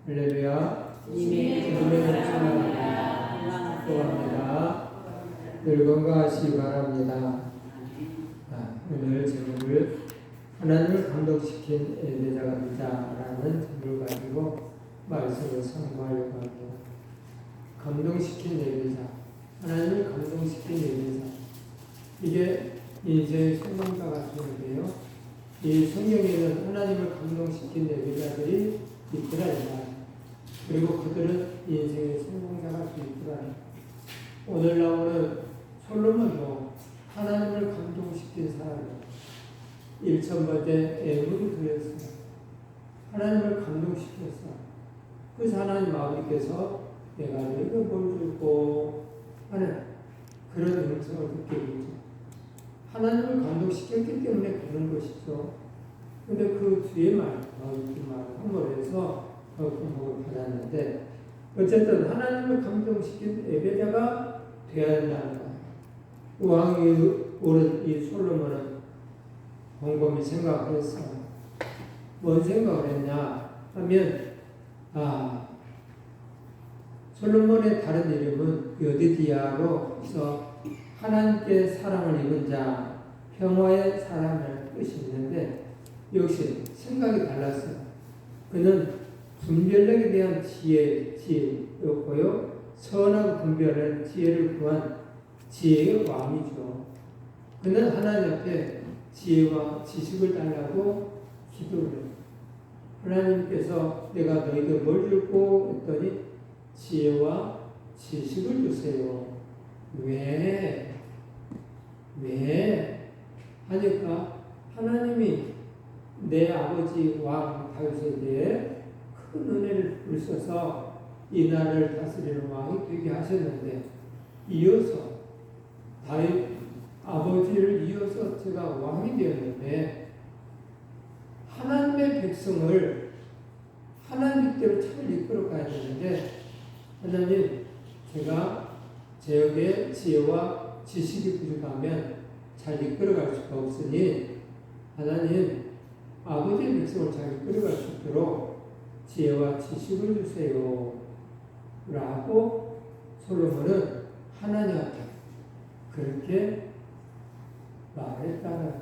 할렐루야. 주님의 축복합니다. 늘 건강하시기 바랍니다. 오늘 제목을 하나님을 감동시킨 예배자가 되자라는 제목을 가지고 말씀을 선포하려고 합니다. 감동시킨 예배자, 하나님을 감동시킨 예배자. 이게 인생의 성공자 같은데요. 이 성경에는 하나님을 감동시킨 예배자들이 있더라 이 말. 그리고 그들은 인생의 성공자가 있더라. 오늘 나오는 솔로몬도 하나님을 감동시킨 사람이에요. 1,000번째 애물을 드렸어요. 하나님을 감동시켰어. 그래서 하나님 아버지께서 내가 너희가 뭘 줄고 하는 그런 음성을 듣게 되죠. 하나님을 감동시켰기 때문에 그런 것이죠. 근데 그 뒤에 말, 이 말을 함으로해서 더 공복을 받았는데, 어쨌든 하나님을 감동시킨 예배자가 되어야 한다는 거예요. 왕이 오른 이 솔로몬은 곰곰이 생각을 했어요. 뭔 생각을 했냐 하면, 솔로몬의 다른 이름은 여디디아로 해서 하나님께 사랑을 입은 자, 평화의 사람을 뜻이 있는데, 역시 생각이 달랐어요. 그는 분별력에 대한 지혜였고요. 선하고 분별한 지혜를 구한 지혜의 왕이죠. 그는 하나님 앞에 지혜와 지식을 달라고 기도를 해요. 하나님께서 내가 너희에게 뭘 줄고 했더니 지혜와 지식을 주세요. 왜 하니까 하나님이 내 아버지 왕 다윗에 대해 큰 은혜를 베푸셔서 이 나라를 다스리는 왕이 되게 하셨는데, 이어서 다윗 아버지를 이어서 제가 왕이 되었는데, 하나님의 백성을 하나님께로 잘 이끌어 가야 되는데, 하나님 제가 제역의 지혜와 지식이 부족하면 잘 이끌어갈 수가 없으니 하나님 아버지의 백성을 잘 이끌어갈 수 있도록 지혜와 지식을 주세요 라고 솔로몬은 하나님 앞에 그렇게 말했다는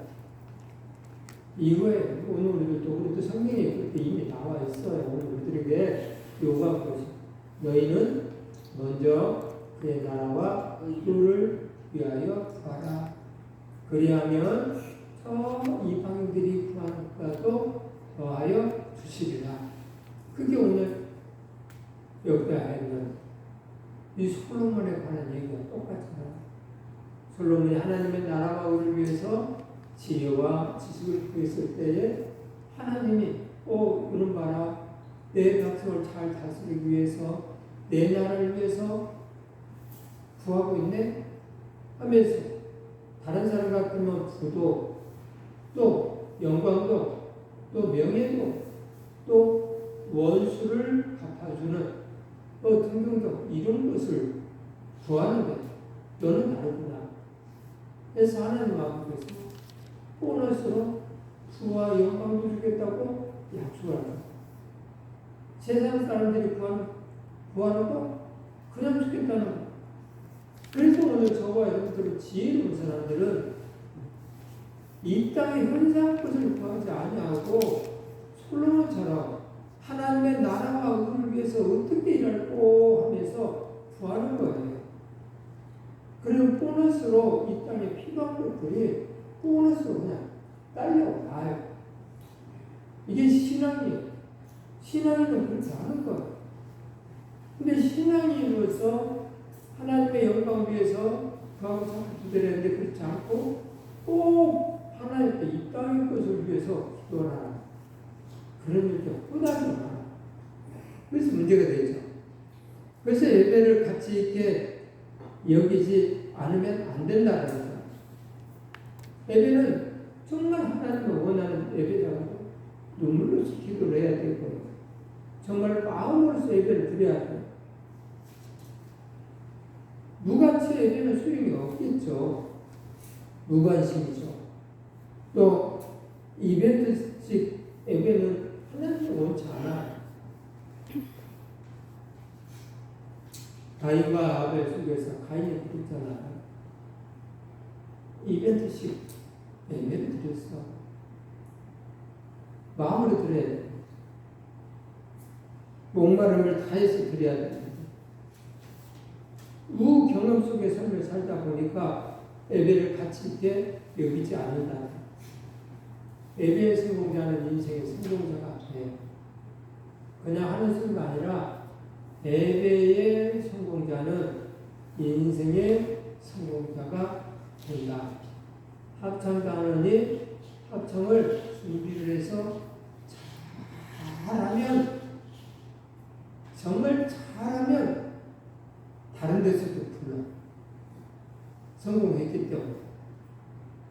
이거에 오늘 우리도 성경에 그렇게 이미 나와 있어요. 오늘 우리들에게 요구한 것이 너희는 먼저 그의 나라와 의를 위하여 구하라. 그리하면 저 이방인들이 구하는 것도 더하여 주시리라. 그게 오늘 여기에 있는 이 솔로몬에 관한 얘기가 똑같잖아요. 솔로몬이 하나님의 나라와 의를 위해서 지혜와 지식을 구했을 때에 하나님이 이런 봐라, 내 백성을 잘 다스리기 위해서 내 나라를 위해서 구하고 있네 하면서 다른 사람 같으면 부도 또 영광도 또 명예도 또 원수를 갚아주는 등등등 이런 것을 구하는데 너는 다르구나. 그래서 하나님 아버지께서 보너스로 부와 영광도 주겠다고 약속을 합니다. 세상 사람들이 구하는 거 그냥 주겠다는 거. 그래서 오늘 저와 여러분들은 지혜로운 사람들은 이 땅의 현상 것을 구하지 아니하고 솔로몬처럼 하나님의 나라와 의를 위해서 어떻게 일할고 하면서 구하는 거예요. 그런 보너스로 이 땅에 필요한 것들이 보너스로 그냥 딸려와요. 이게 신앙이에요. 신앙인은 그렇게 하는 거예요. 근데 신앙인으로서 하나님의 영광 위해서 구하고 자꾸 기도했는데 그렇지 않고 꼭 하나님께 이 땅의 것을 위해서 기도하라. 그런 일이 꾸다리 많아. 그래서 문제가 되죠. 그래서 예배를 가치 있게 여기지 않으면 안 된다는 거죠. 예배는 정말 하나님을 원하는 예배자가 눈물로서 기도를 해야 되고 정말 마음으로서 예배를 드려야 돼요. 무가치 예배는 소용이 없겠죠. 무관심이죠. 또 이벤트식 예배는 하나님을 원치 않아요. 가인과 아벨 속에서 가인이 그랬잖아. 이벤트식 예배를 드렸어. 마음으로 드려야 돼. 목마름을 다해서 드려야 돼. 무경험 속의 삶을 살다 보니까 예배를 가치 있게 여기지 않는다. 예배의 성공자는 인생의 성공자가 돼요. 그냥 하는 수가 아니라 예배의 성공자는 인생의 성공자가 된다. 합창단원이 합창을 준비를 해서 잘하면, 정말 잘하면 다른 데서도 불러. 성공했기 때문에.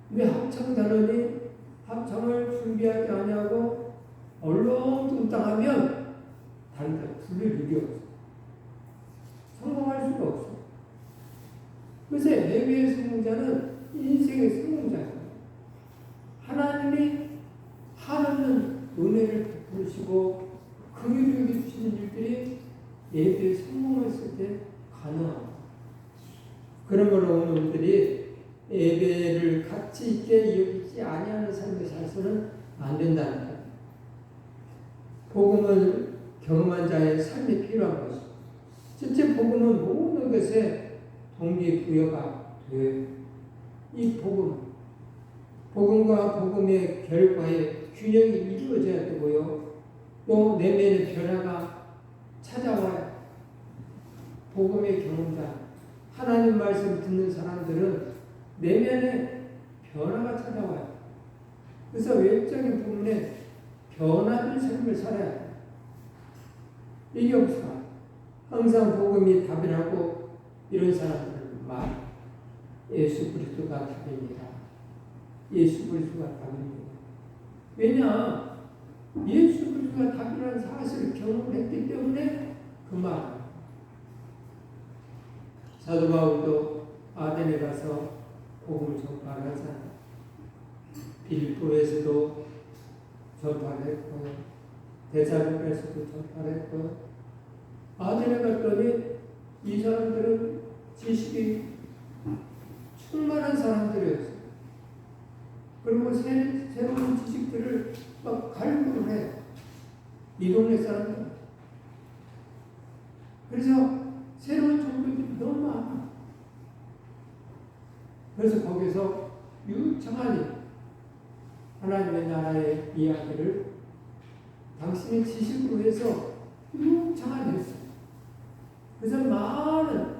근데 합창단원이 합창을 준비하지 않냐고 얼렁뚱땅하면 다른 데 불릴 일이 없어. 성공할 수가 없어. 그래서 예배의 성공자는 인생의 성공자예요. 하나님이 한없는 은혜를 베푸시고 긍휼을 주시는 일들이 예배에 성공했을 때 가능합니다. 그러므로 오늘 우리들이 예배를 가치 있게 여기지 아니하는 삶을 살서는 안 된다는 거예요. 복음을 경험한 자의 삶이 필요한 것이죠. 실제 복음은 모든 것에 동기부여가 돼요. 이 복음과 복음의 결과의 균형이 이루어져야 되고요. 또 내면의 변화가 찾아와요. 복음의 경험자, 하나님 말씀 듣는 사람들은 내면의 변화가 찾아와요. 그래서 외적인 부분에 변화된 삶을 살아야 돼요. 이게 없어. 항상 복음이 답이라고 이런 사람들은 말. 예수 그리스도가 답입니다. 예수 그리스도가 답입니다. 왜냐? 예수 그리스도가 답이라는 사실을 경험했기 때문에 그 말. 사도 바울도 아덴에 가서 복음을 전파하잖아요. 빌립보에서도 전파했고, 데살로니가에서도 전파했고, 아덴에 갔더니 이 사람들은 지식이 충만한 사람들이었어요. 그리고 새로운 지식들을 막 갈구를 해. 이 동네 사람들. 그래서 새로운 정보들이 너무 많아. 그래서 거기서 유창하니 하나님의 나라의 이야기를 당신의 지식으로 해서 유창하게 했어요. 그래서 많은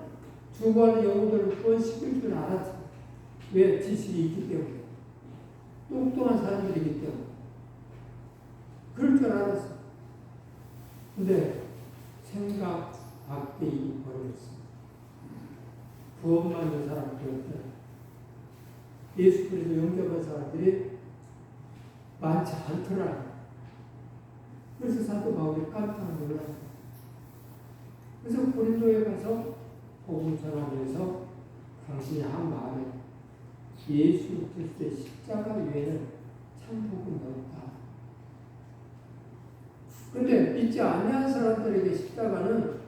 주관의 영혼들을 구원시킬 줄 알았어요. 왜? 지식이 있기 때문에. 똑똑한 사람들이기 때문에. 그럴 줄 알았어요. 근데 생각 밖의 버렸어요. 구원받는 사람들이었어요. 예수 그리스도 영접한 사람들이 많지 않더라. 그래서 사도 바울이 깜짝 놀랐어요. 그래서 고린도에 가서 복음 전하면서 당신이 한 말에 예수 그리스도의 십자가 외에는 참 복음이 없다. 그런데 믿지 아니한 사람들에게 십자가는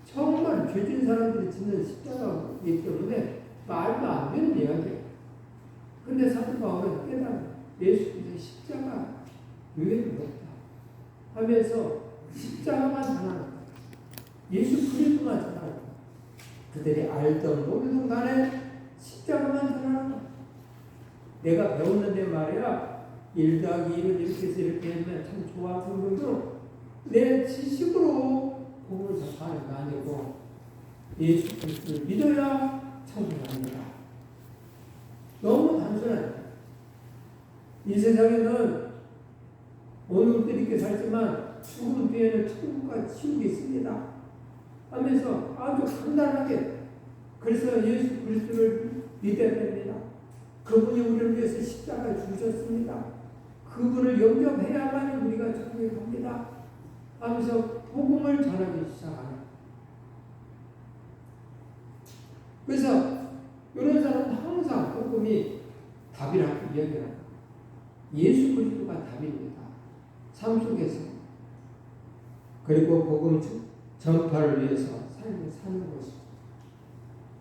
정말 죄진 사람들이 짓는 십자가이기 때문에 말도 안 되는 이야기예요. 근데 사도 바울은 깨달아 예수 그리스도의 십자가 외에는 없다 하면서 십자가만 전하는 거예요. 예수 그리스도만 전하는 거예요. 그들이 알던 모르던 간에 십자가만 전하는 거예요. 내가 배웠는데 말이야 1 더하기 1은 이렇게 해서 이렇게 하면 참 좋아. 그런데도 내 지식으로 복음을 전파하는 거 아니고 예수 그리스도를 믿어야 천국합니다. 너무 단순해. 이 세상에는 오늘 우리들이 이렇게 살지만 죽음 뒤에는 천국과 지옥이 있습니다 하면서 아주 간단하게 그래서 예수 그리스도를 믿어야 됩니다. 그분이 우리를 위해서 십자가를 주셨습니다. 그분을 영접해야만 우리가 천국에 갑니다 하면서 복음을 전하기 시작하는. 그래서 이런 사람은 항상 복음이 답이라고 이야기합니다. 예수 그리스도가 답입니다. 삶 속에서. 그리고 복음 전파를 위해서 삶을 사는 것이죠.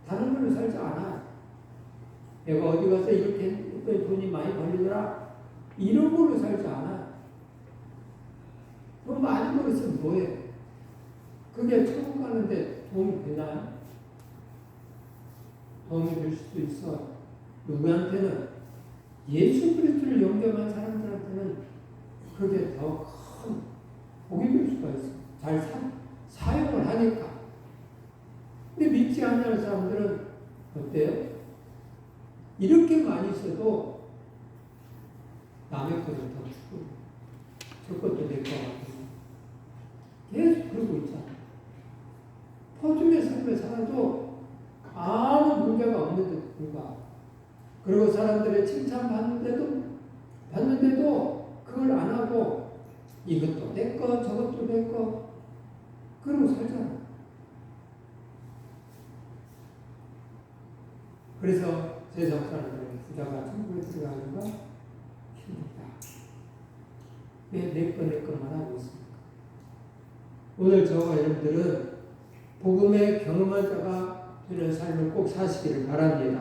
다른 걸로 살지 않아. 내가 어디 가서 이렇게 돈이 많이 벌리더라. 이런 걸로 살지 않아. 돈 많이 벌었으면 뭐해? 그게 천국 가는데 도움이 되나? 도움이 될 수도 있어. 누구한테는 예수 그리스도를 영접한 사람들한테는 그게 더 큰 복이 될 수가 있어. 잘 사용을 하니까. 근데 믿지 않는 사람들은 어때요? 이렇게 많이 있어도 남의 것을 더 주고 저 것도 내 것 같고 계속 그러고 있잖아. 포tum의 삶을 살아도 아무 문제가 없는데도 불구하고, 그리고 사람들의 칭찬 받는데도 그걸 안 하고 이것도 내 거 저것도 내 거 그러고 살잖아. 그래서 세상 사람들은 부자가 천국에 들어가는 거 힘들다. 왜 내 것만 하고 있습니까? 오늘 저와 여러분들은 복음의 경험한 자가 되는 삶을 꼭 사시기를 바랍니다.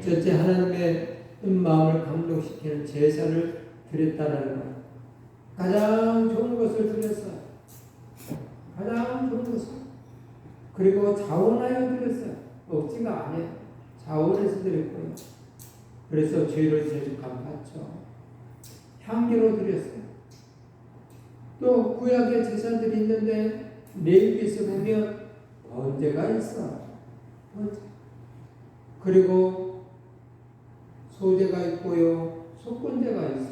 첫째, 하나님의 마음을 감동시키는 제사를 드렸다는 것. 가장 좋은 것을 드렸어요. 가장 좋은 것을. 그리고 자원하여 드렸어요. 억지가 아니에요. 자원해서 드렸고요. 그래서 죄를 대속함 받죠. 향기로 드렸어요. 또 구약의 제사들이 있는데 레위기에서 보면 번제가 있어. 번제. 그리고 소제가 있고요. 속건제가 있어.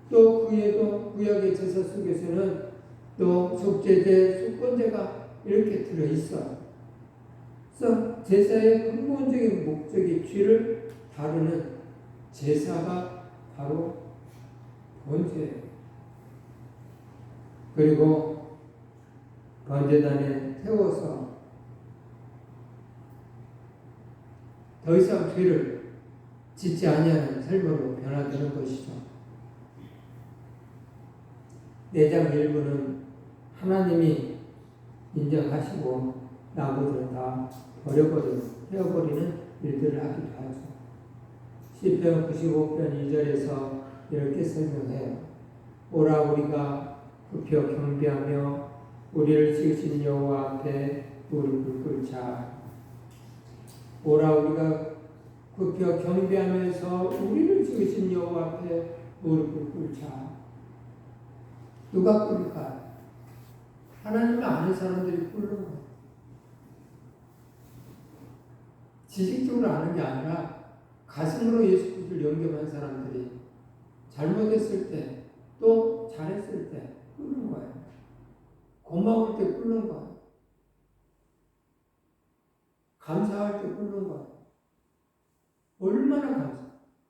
또 그에도 구약의 제사 속에서는 또 속제제, 속건제가 이렇게 들어있어. 그래서 제사의 근본적인 목적이 죄를 다루는 제사가 바로 번제예요. 그리고 번제단에 태워서 더 이상 죄를 짓지 아니하는 삶으로 변화되는 것이죠. 내장 일부는 하나님이 인정하시고 나머지는 다 버려버리는, 태워버리는 일들을 하기도 하죠. 시편 95편 2절에서 이렇게 설명해요. 오라 우리가 굽혀 경배하며 우리를 지으신 여호와 앞에 무릎을 꿇자. 오라 우리가 굽혀 경배하면서 우리를 지으신 여호와 앞에 무릎을 꿇자. 누가 꿇을까? 하나님을 아는 사람들이 꿇는 거예요. 지식적으로 아는 게 아니라 가슴으로 예수 그리스도를 영접한 사람들이 잘못했을 때 또 잘했을 때 꿇는 거예요. 고마울 때 꿇는 거예요. 감사할 때 꿇는 거예요. 얼마나 감사.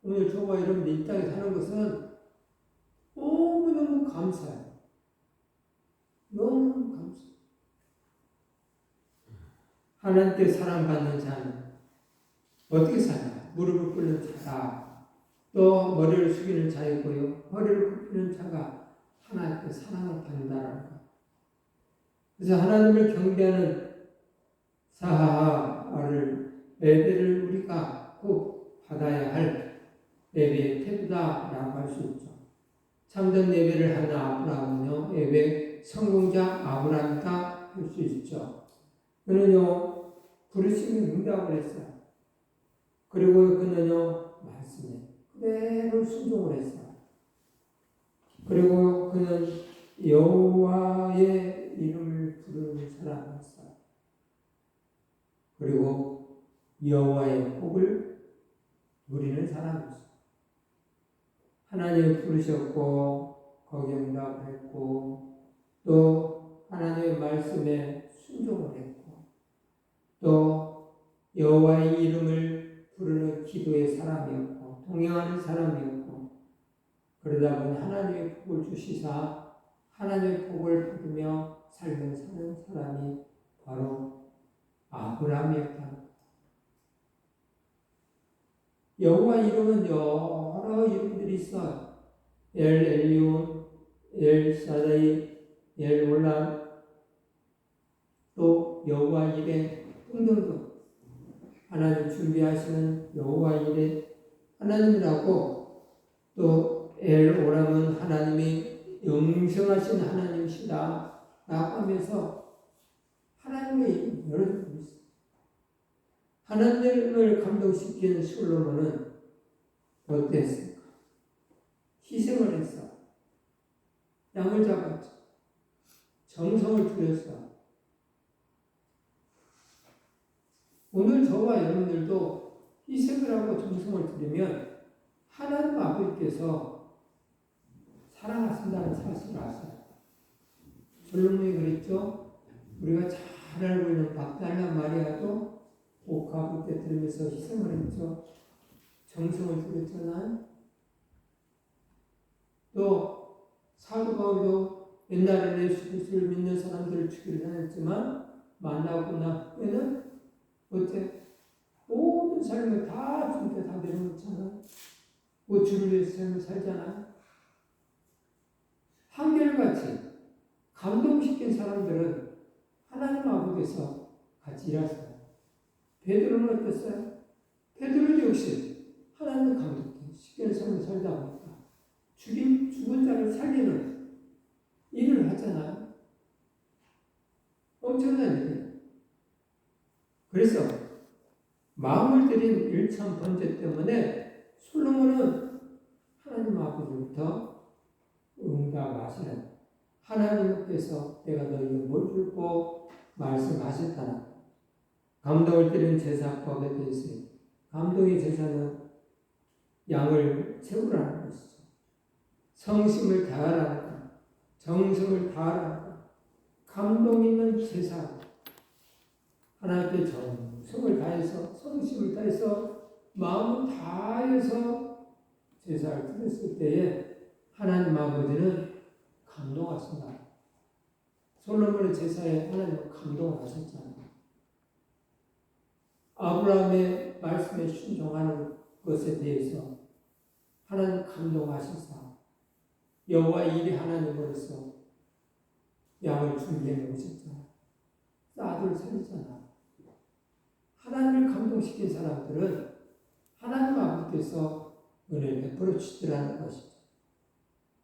오늘 저와 여러분들 이 땅에 사는 것은 너무너무 감사해요. 너무 감사. 하나님께 사랑받는 자는 어떻게 사냐? 무릎을 꿇는 자다. 또 머리를 숙이는 자이고요. 허리를 굽히는 자가 하나님께 사랑을 받는다라는 것. 그래서 하나님을 경배하는 사하를 예배를 우리가 꼭 받아야 할 예배의 태도다라고 할 수 있죠. 참된 예배를 하는 아브라함은요, 예배 성공자 아브라함이다 할 수 있죠. 그는요, 부르심에 응답을 했어요. 그리고 그는요, 말씀에 그대로 순종을 했어요. 그리고 그는 여호와의 이름을 부르는 사람이었어요. 그리고 여호와의 복을 누리는 사람이었어요. 하나님을 부르셨고 거기에 응답했고 또 하나님의 말씀에 순종을 했고 또 여호와의 이름을 부르는 기도의 사람이었고 동행하는 사람이었고 그러다 보니 하나님의 복을 주시사 하나님의 복을 받으며 삶을 사는 사람이 바로 아브라함이었다. 여호와 이름은 여러 이름들이 있어요. 엘 엘리온, 엘 사다이, 엘 올람, 또 여호와 이레 등등등 하나님 준비하시는 여호와 이레 하나님이라고 또 엘오람은 하나님이 영생하신 하나님이시다 라고 하면서 하나님의 여러 분이 있어요. 하나님을 감동시키는 솔로몬은 어땠을까? 희생을 했어. 양을 잡았죠. 정성을 들였어. 오늘 저와 여러분들도 희생을 하고 정성을 들이면 하나님 아버지께서 사랑하신다는 사실을 아세요. 솔로몬이 그랬죠. 우리가 잘 알고 있는 박달라 마리아도 옥합을 때 들으면서 희생을 했죠. 정성을 들였잖아요. 또 사도 바울도 옛날에는 예수 그리스도를 믿는 사람들을 죽이려 했지만 만나고 나면은 어때? 모든 삶을 다 주님께 다 내려놓잖아요. 뭐 주를 위해서 삶을 살잖아요. 한결같이 감동시킨 사람들은 하나님 아버지께서 같이 일하세요. 베드로는 어땠어요? 베드로 역시 하나님을 감동시키는 삶을 살다 보니까 죽은 자를 살리는 일을 하잖아요. 엄청난 일이에요. 그래서 마음을 들인 일천 번제 때문에 솔로몬은 하나님 아버지부터 응답하시는 하나님께서 내가 너희에게 뭘 줄고 말씀하셨다나 감동을 드리는 제사법에 대해서 감동의 제사는 양을 채우라는 것이죠. 성심을 다하라는 것, 정성을 다하라는 것, 감동 있는 제사 하나님께 정성을 다해서 성심을 다해서 마음을 다해서 제사를 드렸을 때에 하나님 아버지는 감동하신다. 솔로몬의 제사에 하나님은 감동을 하셨잖아요. 아브라함의 말씀에 순종하는 것에 대해서 하나님 감동하시사 여호와 이레 하나님으로서 양을 준비해 놓으셨잖아요. 아들 살리잖아. 하나님을 감동시킨 사람들은 하나님 아버지께서 은혜를 베풀어 주시더라는 것이죠.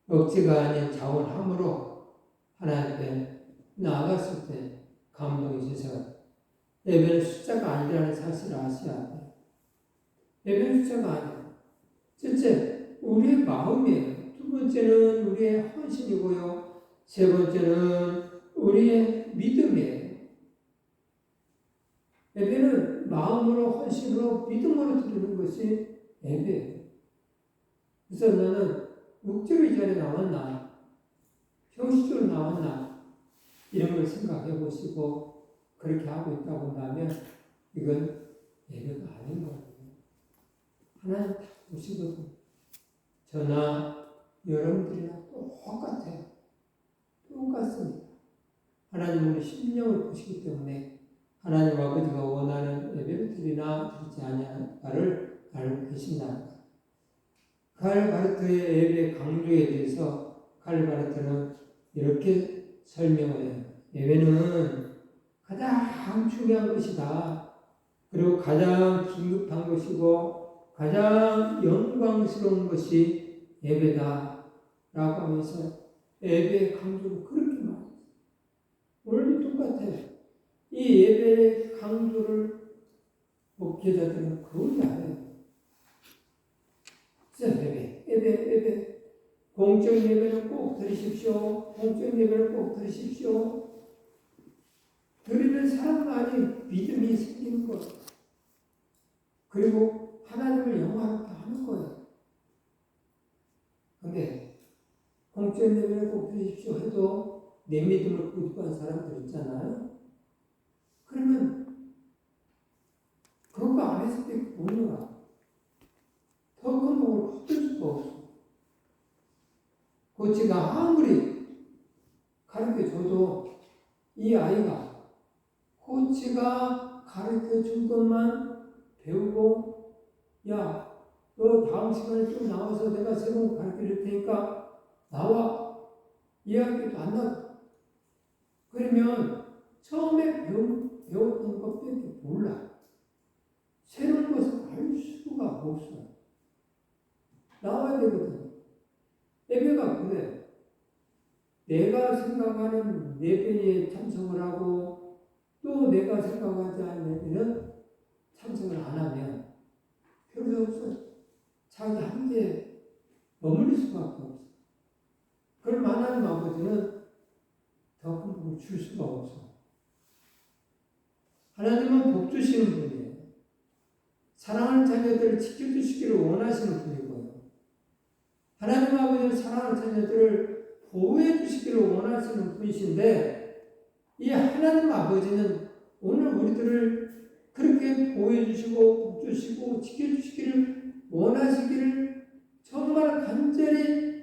억지가 아닌 자원함으로 하나님께 나아갔을 때 감동이 있어서 예배는 숫자가 아니라는 사실을 아셔야 돼요. 예배는 숫자가 아니에요. 첫째, 우리의 마음이에요. 두 번째는 우리의 헌신이고요. 세 번째는 우리의 믿음이에요. 예배는 마음으로 헌신으로 믿음으로 드리는 것이 예배예요. 그래서 나는 억지로 이 자리에 나왔나 형식적으로 나왔나 이런 걸 생각해 보시고 그렇게 하고 있다고 한다면 이건 예배가 아닌 거예요. 하나님 다 보시거든요. 저나 여러분들이나 똑같아요. 똑같습니다. 하나님 우리 심령을 보시기 때문에 하나님 아버지가 원하는 예배를 드리나 드리지 아니하는가를 알고 계신다는 것. 칼바르트의 예배 강조에 대해서 칼바르트는 이렇게 설명을 해요. 예배는 가장 중요한 것이다. 그리고 가장 긴급한 것이고 가장 영광스러운 것이 예배다. 라고 하면서 예배의 강조를 그렇게 말해요. 오늘도 똑같아요. 이 예배의 강조를 목회자들은 그걸 알아요. 진짜 예배. 공적 예배는 꼭 드리십시오. 공적 예배는 꼭 드리십시오. 드리는 사람만이 믿음이 생기는 것. 그리고 하나님을 영화롭게 하는 거예요. 근데 공적 예배는 꼭 드리십시오 해도 내 믿음을 고집한 사람들 있잖아요. 그러면 그거 안 했을 때 못 놀아. 더 큰 복을 얻을 수가 없어. 코치가 아무리 가르쳐줘도 이 아이가 코치가 가르쳐준 것만 배우고 야, 너 다음 시간에 좀 나와서 내가 새로운 거 가르쳐줄 테니까 나와. 이 학교도 안 나가. 그러면 처음에 배운 배웠던 것밖에 몰라. 새로운 것을 알 수가 없어. 나와야 되거든. 예배가 그래. 내가 생각하는 예배에 참석을 하고 또 내가 생각하지 않는 예배는 참석을 안 하면 별로 없어. 자기 한계에 머물릴 수밖에 없어. 그럼 하나님 아버지는 더 큰 복을 줄 수가 없어. 하나님은 복 주시는 분이에요. 사랑하는 자녀들을 지켜주시기를 원하시는 분이고요. 하나님 아버지는 사랑하는 자녀들을 보호해 주시기를 원하시는 분이신데 이 하나님 아버지는 오늘 우리들을 그렇게 보호해 주시고 복 주시고 지켜주시기를 원하시기를 정말 간절히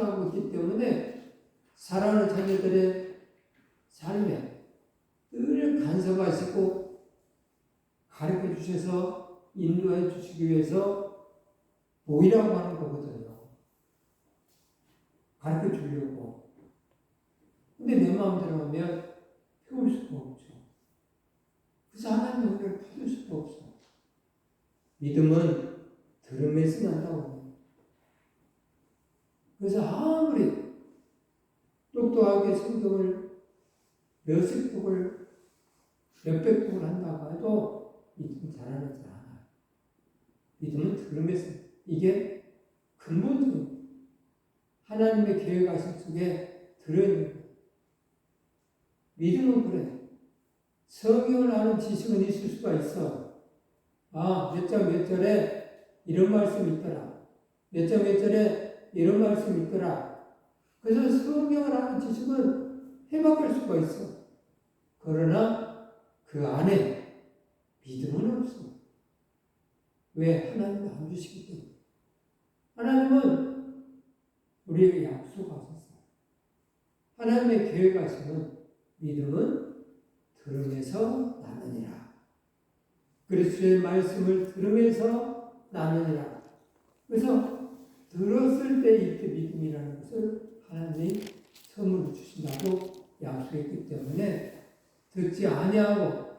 생각하고 있기 때문에 사랑하는 자녀들의 삶에 늘 간섭하시고 가르쳐 주셔서 인도해 주시기 위해서 보이라고 하는 거거든요. 가르쳐 주려고. 근데 내 마음대로 하면 배울 수가 없죠. 그래서 하나님의 은혜를 받을 수가 없어. 믿음은 들음에서 난다고. 그래서 아무리 똑똑하게 성경을 몇십 복을 몇백 복을 한다고 해도 믿음 자라나지 않아요. 믿음은 들음에서. 이게 근본적인 하나님의 계획하심 속에 들어있는 거예요. 믿음은 그래. 성경을 아는 지식은 있을 수가 있어. 아, 몇 장 몇 절에 이런 말씀이 있더라. 몇 장 몇 절에 이런 말씀이 있더라. 그래서 성경을 아는 지식은 해박할 수가 있어. 그러나 그 안에 믿음은 없어. 왜? 하나님이 안 주시기 때문에. 하나님은 우리에게 약속하셨어요. 하나님의 계획하시는 믿음은 들음에서 나느니라. 그리스도의 말씀을 들음에서 나느니라. 그래서 들었을 때 이때 믿음이라는 것을 하나님이 선물로 주신다고 약속했기 때문에 듣지 아니하고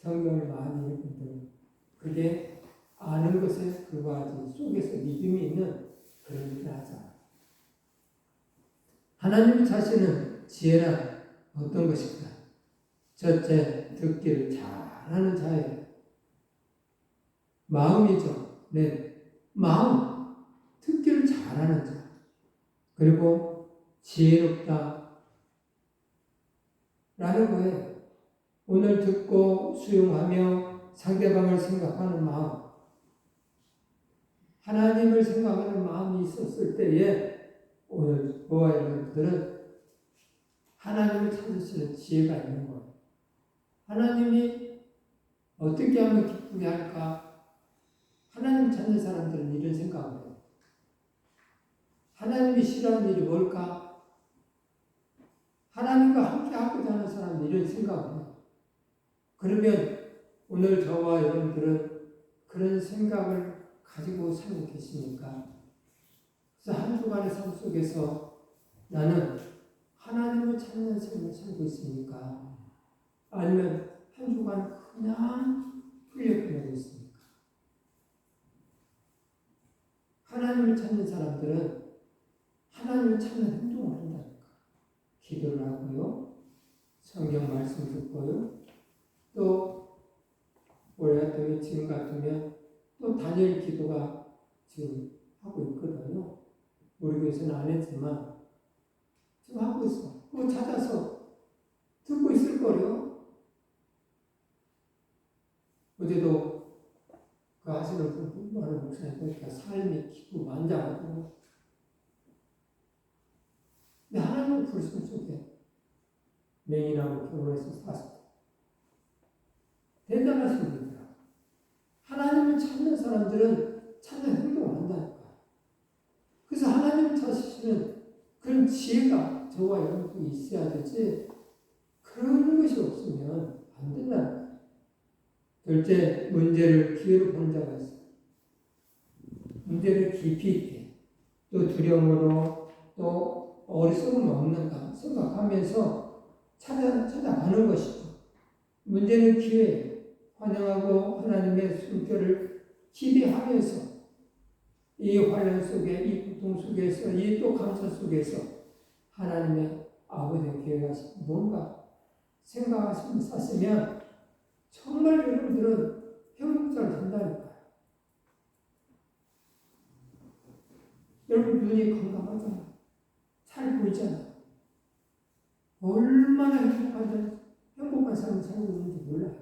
성경을 많이 읽은 분들은 그게 아는 것에 불과하지 속에서 믿음이 있는 그런 일을 하자. 하나님 자신은 지혜란 어떤 것일까? 첫째, 듣기를 잘하는 자예요. 마음이죠. 네, 마음. 듣기를 잘하는 자. 그리고 지혜롭다 라는 거예요. 오늘 듣고 수용하며 상대방을 생각하는 마음. 하나님을 생각하는 마음이 있었을 때에 오늘 저와 여러분들은 하나님을 찾으시는 지혜가 있는 거예요. 하나님이 어떻게 하면 기쁘게 할까? 하나님 찾는 사람들은 이런 생각을 해요. 하나님이 싫어하는 일이 뭘까? 하나님과 함께 하고자 하는 사람은 이런 생각을 해요. 그러면 오늘 저와 여러분들은 그런 생각을 가지고 살고 계십니까? 그래서 한 주간의 삶 속에서 나는 하나님을 찾는 삶을 살고 있습니까? 아니면 한 주간 그냥 흘려 보내고 있습니까? 하나님을 찾는 사람들은 하나님을 찾는 행동을 한다니까. 기도를 하고요. 성경 말씀 듣고요. 또 올해 같으면 지금 같으면 또 다니엘 기도가 지금 하고 있거든요. 우리 교회에서는 안 했지만 지금 하고 있어. 그거 찾아서 듣고 있을 거예요. 어제도 그 하시는 분, 많은 목사님 보니까 삶이 기도 만장하고 근데 하나님은 불순 속에 맹인하고 결혼해서 사셨다. 대단하신 분이더라. 하나님을 찾는 사람들은 찾는 행동을 한다니까. 그래서 하나님을 찾으시는 그런 지혜가 저와 여러분이 있어야 되지 그런 것이 없으면 안 된다는 거예요. 둘째, 문제를 기회로 보는 자가 있어요. 문제를 깊이 있게 또 두려움으로 또 어리석음 없는가 생각하면서 찾아가는 것이죠. 문제는 기회예요. 환영하고 하나님의 숨결을 기대하면서 이 환영 속에, 이 고통 속에서, 이 또 감사 속에서 하나님의 아버지의 계획가 뭔가 생각하시면 샀으면 정말 여러분들은 행복자를 된다니까요. 여러분 눈이 건강하잖아요. 잘 보이잖아요. 얼마나 행복한 삶을 살고 있는지 몰라요.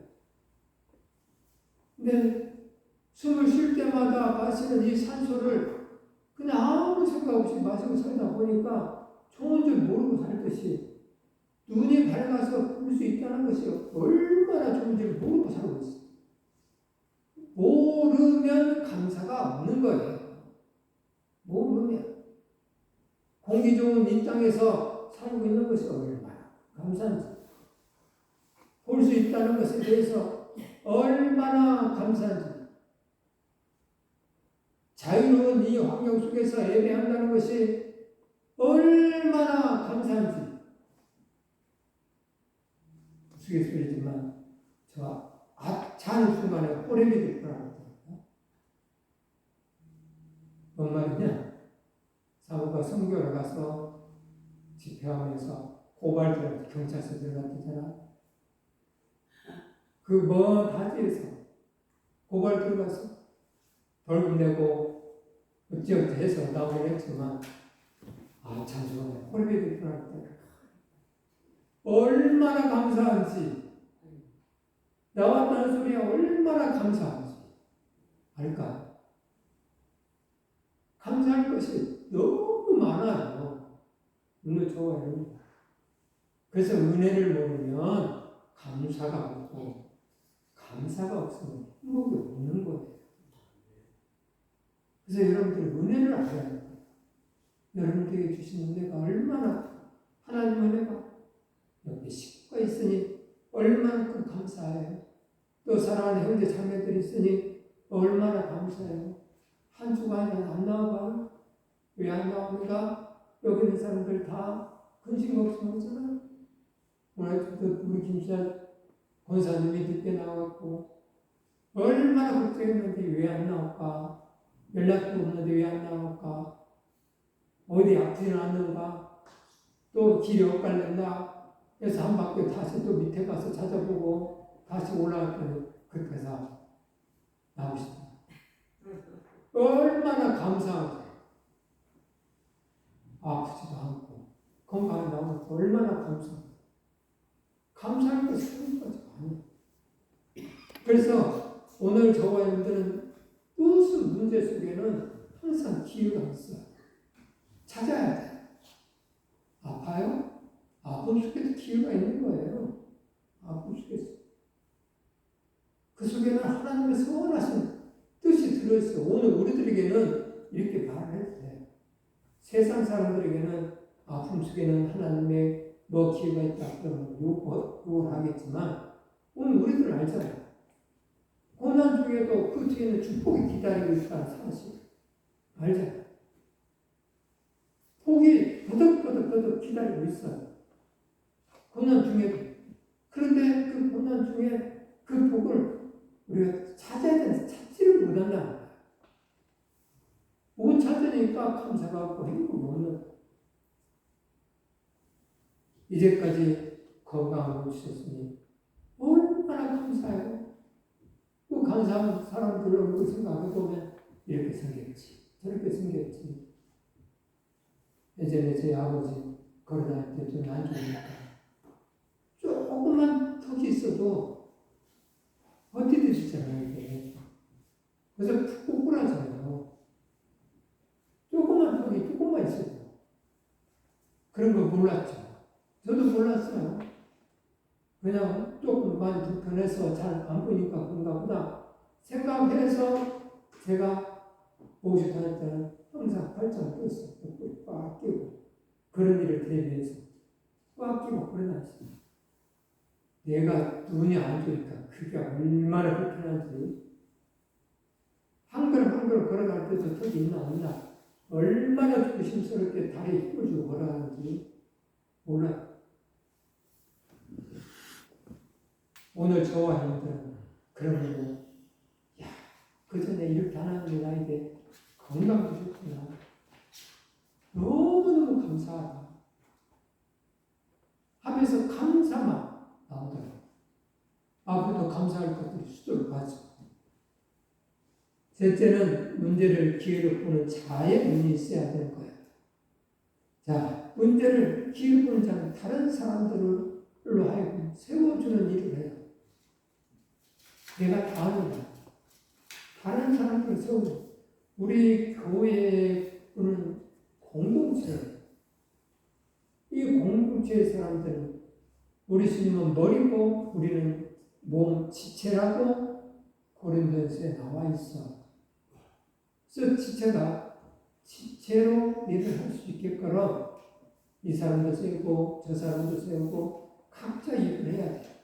근데 숨을 쉴 때마다 마시는 이 산소를 그냥 아무 생각 없이 마시고 살다 보니까 좋은 줄 모르고 살듯이 눈이 밝아서 볼 수 있다는 것이 얼마나 좋은지 모르고 살고 있어요. 모르면 감사가 없는 거예요. 모르면. 공기 좋은 이 땅에서 살고 있는 것이 얼마나 감사한지. 볼 수 있다는 것에 대해서 얼마나 감사한지. 자유로운 이 환경 속에서 예배한다는 것이 얼마나 감사한지. 우스갯소리지만 저 자는 순간에 호랩이 될 거라고. 뭔 말이냐? 사모가 선교를 가서 집회하면서 고발들 경찰서 들어갔잖아. 그 먼 다지에서 고발 들어가서 벌금 내고 어찌어찌 해서 나오긴 했지만 참 좋아요. 호랩이 될 거라고. 얼마나 감사한지, 나왔다는 소리가 얼마나 감사한지 알까요? 감사할 것이 너무 많아요. 너무 좋아요. 그래서 은혜를 모르면 감사가 없고, 감사가 없으면 행복이 없는 거예요. 그래서 여러분들 은혜를 알아야 해요. 여러분들에게 주신 은혜가 얼마나, 하나님 은혜가 옆에 식구가 있으니 얼마나 감사해요. 또 사랑하는 형제 자매들이 있으니 얼마나 감사해요. 한 주간에 안 나와봐요. 왜 안 나옵니까? 여기 있는 사람들 다 근심 없으면 오잖아요. 오늘 우리 김씨한 권사님이 늦게 나왔고 얼마나 걱정했는데 왜 안 나올까? 연락도 없는데 왜 안 나올까? 어디 아프지는 않는가? 또 길이 엇갈렸나? 그래서 한 바퀴 다시 또 밑에 가서 찾아보고 다시 올라갔더니 그렇게 해서 나오시다. 얼마나 감사하죠. 아프지도 않고 건강히 나오면 얼마나 감사해요. 감사할 때 사는 거죠. 그래서 오늘 저와 여러분들은 무슨 문제 속에는 항상 기회가 있어요. 찾아야 돼요. 아파요? 아픔 속에도 기회가 있는 거예요. 아픔 속에서. 그 속에는 하나님의 선하신 뜻이 들어있어요. 오늘 우리들에게는 이렇게 말을 해도 돼요. 세상 사람들에게는 아픔 속에는 하나님의 뭐 기회가 있다 그러면 욕을 하겠지만 오늘 우리들은 알잖아요. 고난 중에도 그 뒤에는 축복이 기다리고 있다는 사실 알잖아요. 복이 더덕더덕 기다리고 있어요. 고난 중에도. 그런데 그 고난 중에 그 복을 우리가 찾아야 되는데 찾지를 못한다는 거예요. 못 찾으니까 감사가 없고 행복이 없는 거예요. 이제까지 건강을 주셨으니 얼마나 감사해요. 그 감사한 사람들 얼굴 생각해보면 이렇게 생겼지, 저렇게 생겼지. 예전에 제 아버지 걸어다닐 때 좀 안 좋으니까 조금만 턱이 있어도 버티듯이잖아요, 이게. 그래서 푹 꼬꾸라져요. 조금만 턱이 조금만 있어도. 그런 거 몰랐죠. 저도 몰랐어요. 그냥 조금 많이 불편해서 잘 안 보니까 그런가 보다 생각해서 제가 모시 다닐 때는 항상 발전을 떴어요. 꽉 끼고. 그런 일을 대비해서 꽉 끼고 그러나있어요. 내가 눈이 안 좋으니까 그게 얼마나 불편한지. 한 걸음 한 걸음 걸어갈 때도 턱이 있나 없나 얼마나 조심스럽게 다리에 힘을 주고 걸어가는지 몰라요. 오늘 저와 여러분들은 그러면 야, 그 전에 이렇게 하나님이 나에게 건강 주셨구나. 너무너무 감사하다 하면서 감사만 나오더라고요. 앞으로도 감사할 것들이 수두룩 하죠. 셋째는 문제를 기회로 보는 자의 눈이 있어야 되는 거예요. 자, 문제를 기회로 보는 자는 다른 사람들로 하여금 세워주는 일을 해요. 내가 다 합니다. 다른 사람들을 세워줘. 우리 교회는 공동체예요. 이 공동체의 사람들은 우리 주님은 머리고 우리는 몸 지체라고 고린도전서에 나와 있어. 그래서 지체로 일을 할 수 있게끔 이 사람도 세우고 저 사람도 세우고 각자 일을 해야 돼.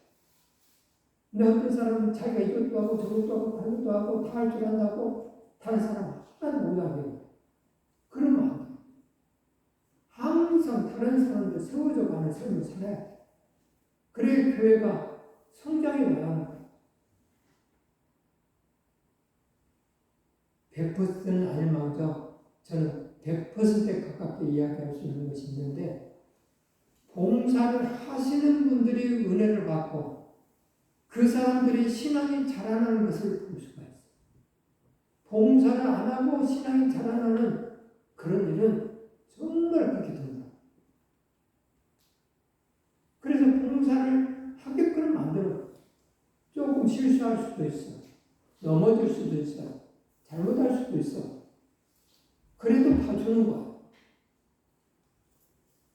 근데 어떤 사람은 자기가 이것도 하고 저것도 하고 다른 것도 하고 다 할 줄 안다고 다른 사람 하나도 못하게 해요. 그러면 안 돼. 항상 다른 사람들 세워져 가는 삶을 살아야 돼. 그래야 교회가 성장이 나가는 거예요. 100%는 아닐망정 저는 100%에 가깝게 이야기할 수 있는 것이 있는데, 봉사를 하시는 분들이 은혜를 받고 그 사람들이 신앙이 자라나는 것을 볼 수가 있어요. 봉사를 안 하고 신앙이 자라나는 그런 일은 정말 그렇게 됩니다. 그래서 봉사를 하게끔 만들어. 조금 실수할 수도 있어. 넘어질 수도 있어. 잘못할 수도 있어. 그래도 봐주는 거야.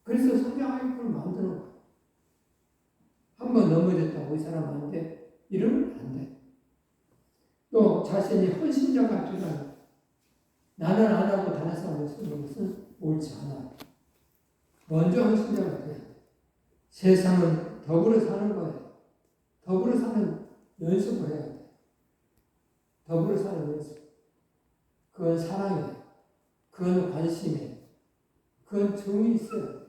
그래서 성장하게끔 만드는 거야. 한번 넘어졌다고 이 사람한테 이러면 안 돼. 또 자신이 헌신자 같으면 나는 안 하고 다른 사람을 쓰는 것은 옳지 않아. 먼저 헌신자가 돼야 돼. 세상은 더불어 사는 거예요. 더불어 사는 연습을 해야 돼. 더불어 사는 연습. 그건 사랑이에요. 그건 관심이에요. 그건 정이 있어요.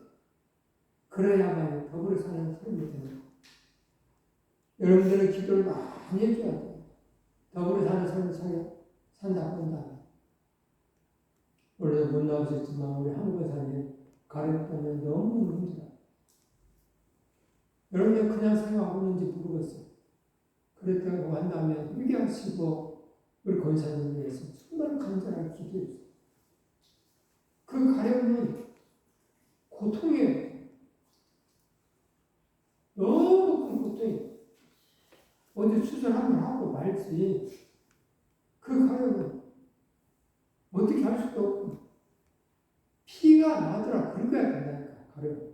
그래야만 더불어 사는 삶이 되는 거예요. 여러분들은 기도를 많이 해줘야 돼요. 더불어 사는 삶을 산다고 한다면. 원래 못 나오셨지만 우리 한국에서는 가르치면 너무 힘들어요. 여러분이 그냥 생각하고 있는지 모르겠어요. 그랬다고 한다면 이렇게 하시고 우리 권사님 위해서 정말 간절하게 기도해주세요. 그 가려움은 고통이에요. 너무 큰 고통이에요. 어디 수술 한번 하고 말지. 그 가려움은 어떻게 할 수도 없고 피가 나더라. 긁어야 된다니까. 가려움.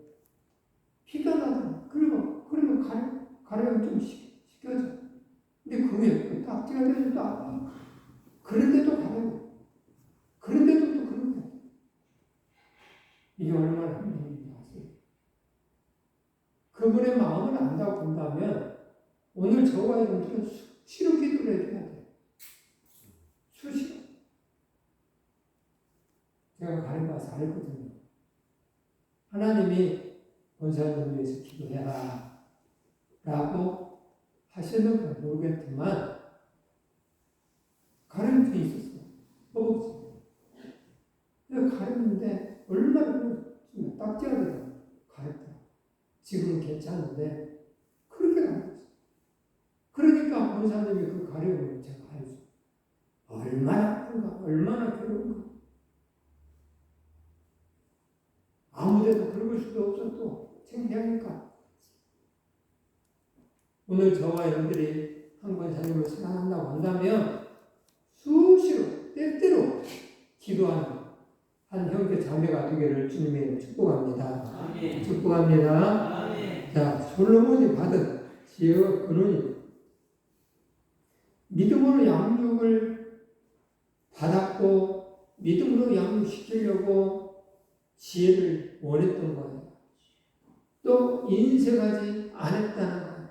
피가 나더라. 그러면 가려움 좀 시켜줘. 근데 그게 딱지가 되지도 않아. 그런데도 가려움. 그런데도 또 그런 거야. 이게 얼마나 힘든지 아세요? 그분의 마음을 안다고 본다면 오늘 저와 여러분들은 수시로 기도를 해줘야 돼요. 수시로. 제가 가르쳐서 알거든요. 하나님이 권사님을 위해서 기도해라 라고 하시는 건 모르겠지만 가르침이 있었어요. 허벅지. 내가 가르쳤는데 얼마나 딱지가 되더라고요. 가르쳐. 지금은 괜찮은데 그렇게 가르쳤어요. 그러니까 권사님이 그 가려움을 제가 알죠. 얼마나 아픈가, 얼마나 괴로운가. 아무데도 긁을 수도 없었고 창피하니까. 오늘 저와 여러분들이 한 권사님을 사랑한다고 한다면 수시로 때때로 기도하는 한 형제 자매가 되기를 주님의 이름으로 축복합니다. 아멘. 축복합니다. 아멘. 자, 솔로몬이 받은 지혜와 근원이 믿음으로 양육을 받았고 믿음으로 양육시키려고 지혜를 원했던 거예요. 또 인색하지 않았다는 거예요.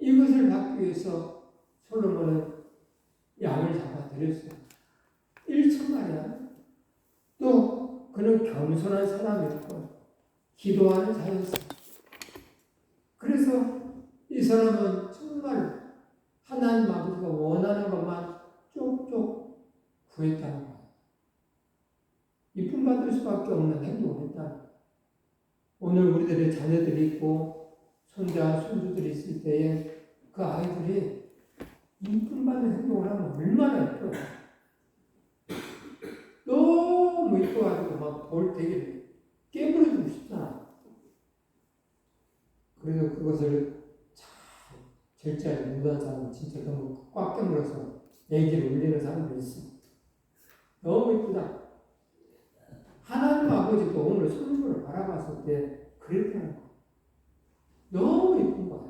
이것을 받기 위해서 솔로몬은 양을 잡아들였어요. 1천 마리야. 또 그는 겸손한 사람이었고 기도하는 자였어요. 그래서 이 사람은 원하는 것만 쪽쪽 구했다는 거예요. 이쁨 받을 수밖에 없는 행동을 했다는 거예요. 오늘 우리들의 자녀들이 있고 손자, 손주들이 있을 때에 그 아이들이 이쁨 받는 행동을 하면 얼마나 예뻐요. 너무 이뻐가지고 막 볼 되게 깨물어주고 싶잖아. 그래서 그것을 잘 절제하지 못한 사람은 진짜 너무 꽉 깨물어서 애기를 울리는 사람도 있어. 너무 이쁘다. 하나님 아버지도 오늘 손주를 바라봤을 때 그랬다는 거야. 너무 이쁜 거야.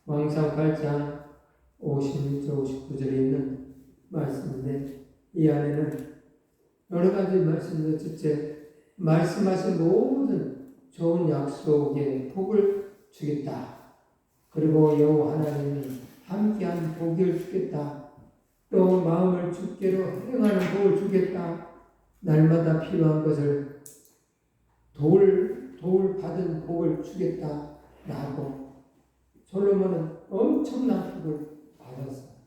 왕상 8장 56절 59절에 있는 말씀인데 이 안에는 여러 가지 말씀인데 첫째 말씀하신 모든 좋은 약속에 복을 주겠다. 그리고 여호와 하나님이 함께한 복을 주겠다. 또 마음을 주께로 행하는 복을 주겠다. 날마다 필요한 것을 도울 받은 복을 주겠다. 라고 솔로몬은 엄청난 복을 받았어요.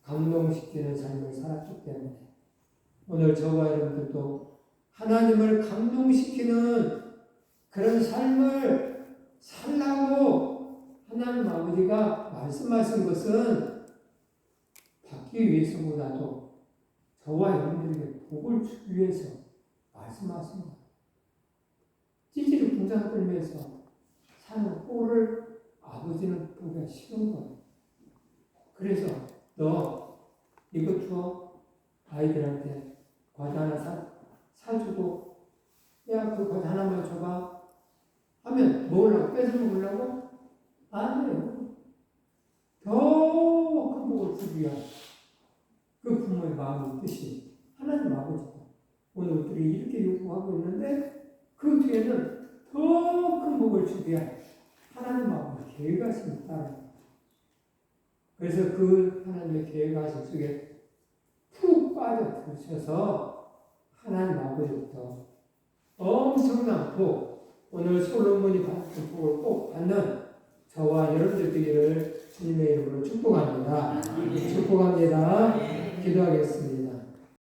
감동시키는 삶을 살았기 때문에 오늘 저와 여러분들도 하나님을 감동시키는 그런 삶을 살라고 하나님 아버지가 말씀하신 것은 받기 위해서보다도 저와 여러분들에게 복을 주기 위해서 말씀하신 거예요. 찌질이 궁상 끌면서 사는 꼴을 아버지는 보기가 싫은 거예요. 그래서 너 이거 줘. 아이들한테 과자 하나 사주고 야, 그 과자 하나만 줘봐. 하면 먹으려고? 뺏어 먹으려고? 아니에요. 더 큰 복을 주기 위한 그 부모의 마음의 뜻이 하나님 아버지다. 오늘 우리들이 이렇게 요구하고 있는데 그 뒤에는 더 큰 복을 주기 위한 하나님 아버지의 계획하심이 있다. 그래서 그 하나님의 계획하심 속에 푹 빠져드셔서 하나님 아버지부터 엄청난 복, 오늘 솔로몬이 받은 복을 꼭 받는 저와 여러분들 되기를 주님의 이름으로 축복합니다. 축복합니다. 기도하겠습니다.